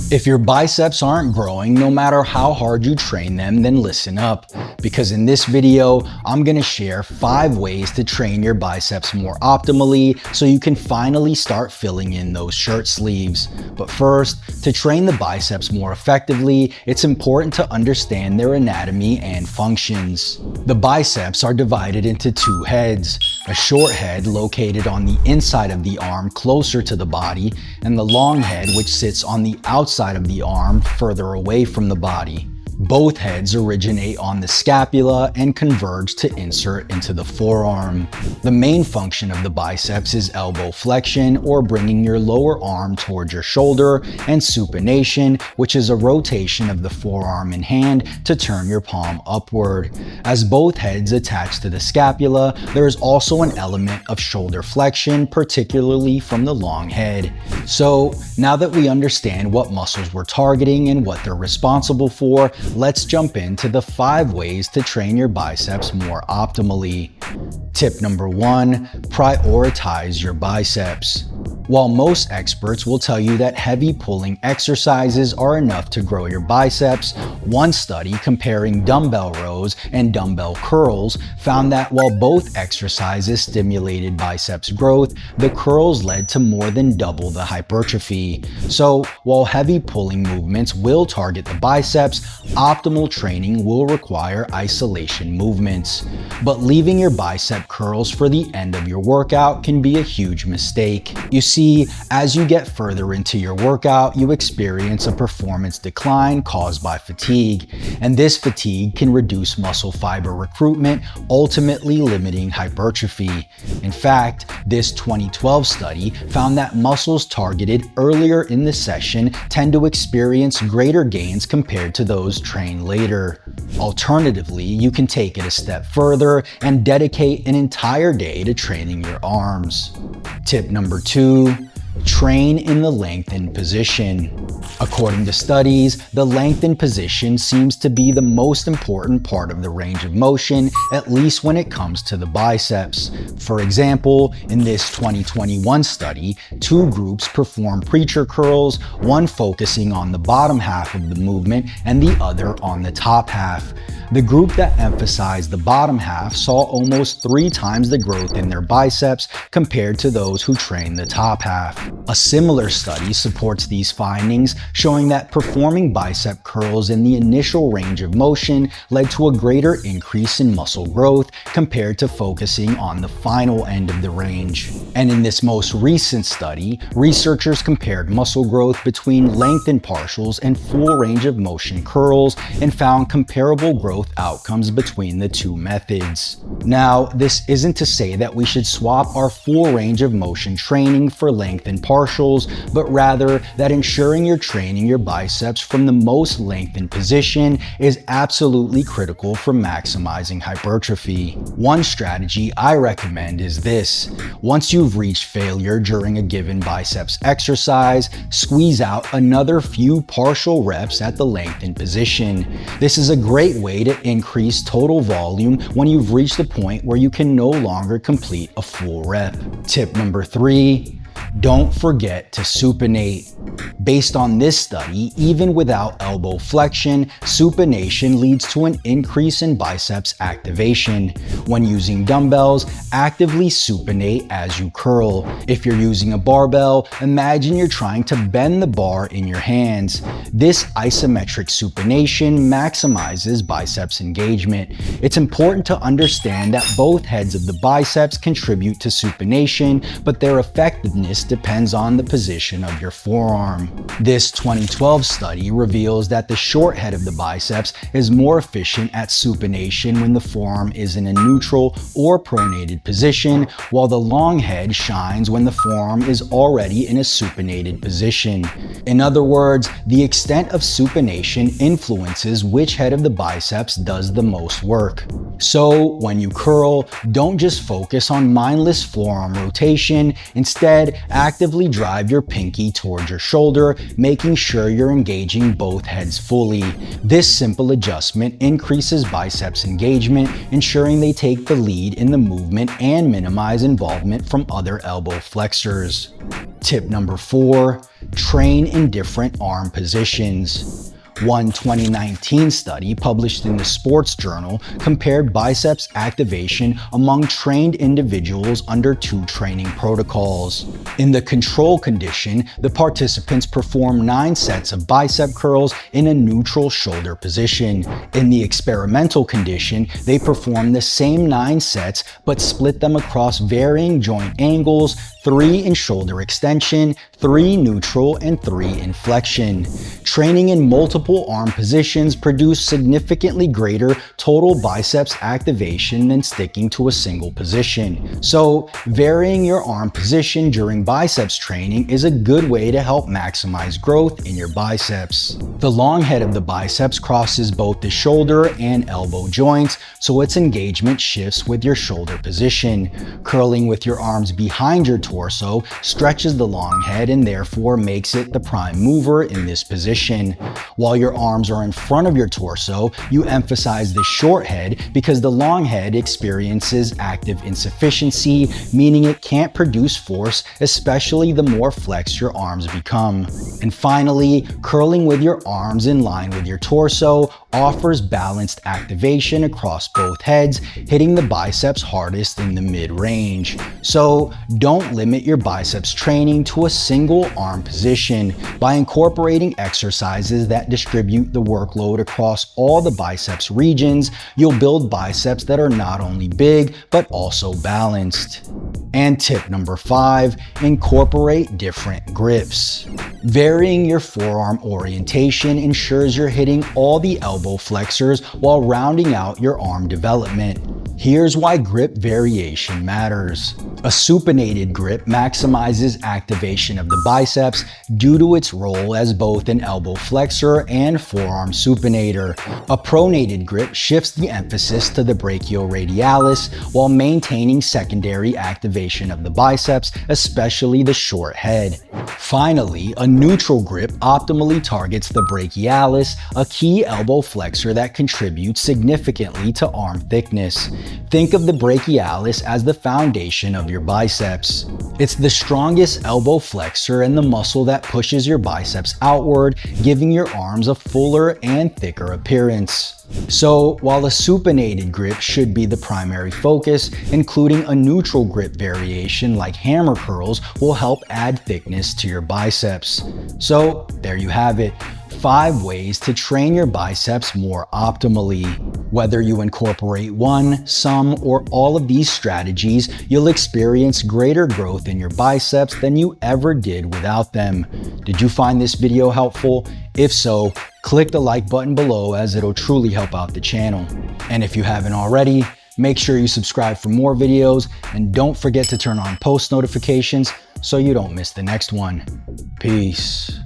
If your biceps aren't growing, no matter how hard you train them, then listen up. Because in this video, I'm gonna share 5 ways to train your biceps more optimally so you can finally start filling in those shirt sleeves. But first, to train the biceps more effectively, it's important to understand their anatomy and functions. The biceps are divided into 2 heads. A short head located on the inside of the arm closer to the body, and the long head which sits on the outside of the arm further away from the body. Both heads originate on the scapula and converge to insert into the forearm. The main function of the biceps is elbow flexion, or bringing your lower arm towards your shoulder, and supination, which is a rotation of the forearm and hand to turn your palm upward. As both heads attach to the scapula, there is also an element of shoulder flexion, particularly from the long head. So now that we understand what muscles we're targeting and what they're responsible for, let's jump into the 5 ways to train your biceps more optimally. Tip number 1, prioritize your biceps. While most experts will tell you that heavy pulling exercises are enough to grow your biceps, one study comparing dumbbell rows and dumbbell curls found that while both exercises stimulated biceps growth, the curls led to more than double the hypertrophy. So while heavy pulling movements will target the biceps, optimal training will require isolation movements. But leaving your bicep curls for the end of your workout can be a huge mistake. You see, as you get further into your workout, you experience a performance decline caused by fatigue, and this fatigue can reduce muscle fiber recruitment, ultimately limiting hypertrophy. In fact, this 2012 study found that muscles targeted earlier in the session tend to experience greater gains compared to those trained later. Alternatively, you can take it a step further and dedicate an entire day to training your arms. Tip number 2, train in the lengthen position. According to studies, the lengthen position seems to be the most important part of the range of motion, at least when it comes to the biceps. For example, in this 2021 study, 2 groups performed preacher curls, one focusing on the bottom half of the movement and the other on the top half. The group that emphasized the bottom half saw almost 3 times the growth in their biceps compared to those who trained the top half. A similar study supports these findings, showing that performing bicep curls in the initial range of motion led to a greater increase in muscle growth compared to focusing on the final end of the range. And in this most recent study, researchers compared muscle growth between lengthened partials and full range of motion curls and found comparable growth outcomes between the 2 methods. Now, this isn't to say that we should swap our full range of motion training for lengthened partials, but rather that ensuring you're training your biceps from the most lengthened position is absolutely critical for maximizing hypertrophy. One strategy I recommend is this. Once you've reached failure during a given biceps exercise, squeeze out another few partial reps at the lengthened position. This is a great way to increase total volume when you've reached the point where you can no longer complete a full rep. Tip number 3, don't forget to supinate. Based on this study, even without elbow flexion, supination leads to an increase in biceps activation. When using dumbbells, actively supinate as you curl. If you're using a barbell, imagine you're trying to bend the bar in your hands. This isometric supination maximizes biceps engagement. It's important to understand that both heads of the biceps contribute to supination, but their effectiveness depends on the position of your forearm. This 2012 study reveals that the short head of the biceps is more efficient at supination when the forearm is in a neutral or pronated position, while the long head shines when the forearm is already in a supinated position. In other words, the extent of supination influences which head of the biceps does the most work. So when you curl, don't just focus on mindless forearm rotation. Instead, actively drive your pinky towards your shoulder, making sure you're engaging both heads fully. This simple adjustment increases biceps engagement, ensuring they take the lead in the movement and minimize involvement from other elbow flexors. Tip number 4, train in different arm positions. One 2019 study published in the Sports Journal compared biceps activation among trained individuals under 2 training protocols. In the control condition, the participants performed 9 sets of bicep curls in a neutral shoulder position. In the experimental condition, they performed the same 9 sets but split them across varying joint angles, 3 in shoulder extension, 3 neutral, and 3 in flexion. Training in multiple arm positions produced significantly greater total biceps activation than sticking to a single position. So, varying your arm position during biceps training is a good way to help maximize growth in your biceps. The long head of the biceps crosses both the shoulder and elbow joints, so its engagement shifts with your shoulder position. Curling with your arms behind your torso stretches the long head and therefore makes it the prime mover in this position. While your arms are in front of your torso, you emphasize the short head because the long head experiences active insufficiency, meaning it can't produce force, especially the more flexed your arms become. And finally, curling with your arms in line with your torso offers balanced activation across both heads, hitting the biceps hardest in the mid-range. So don't limit your biceps training to a single arm position. By incorporating exercises that distribute the workload across all the biceps regions, you'll build biceps that are not only big, but also balanced. And tip number 5, incorporate different grips. Varying your forearm orientation ensures you're hitting all the elbow flexors while rounding out your arm development. Here's why grip variation matters. A supinated grip maximizes activation of the biceps due to its role as both an elbow flexor and forearm supinator. A pronated grip shifts the emphasis to the brachioradialis while maintaining secondary activation of the biceps, especially the short head. Finally, a neutral grip optimally targets the brachialis, a key elbow flexor that contributes significantly to arm thickness. Think of the brachialis as the foundation of your biceps. It's the strongest elbow flexor and the muscle that pushes your biceps outward, giving your arms a fuller and thicker appearance. So, while a supinated grip should be the primary focus, including a neutral grip variation like hammer curls will help add thickness to your biceps. So, there you have it. 5 ways to train your biceps more optimally. Whether you incorporate one, some, or all of these strategies, you'll experience greater growth in your biceps than you ever did without them. Did you find this video helpful? If so, click the like button below as it'll truly help out the channel. And if you haven't already, make sure you subscribe for more videos and don't forget to turn on post notifications so you don't miss the next one. Peace.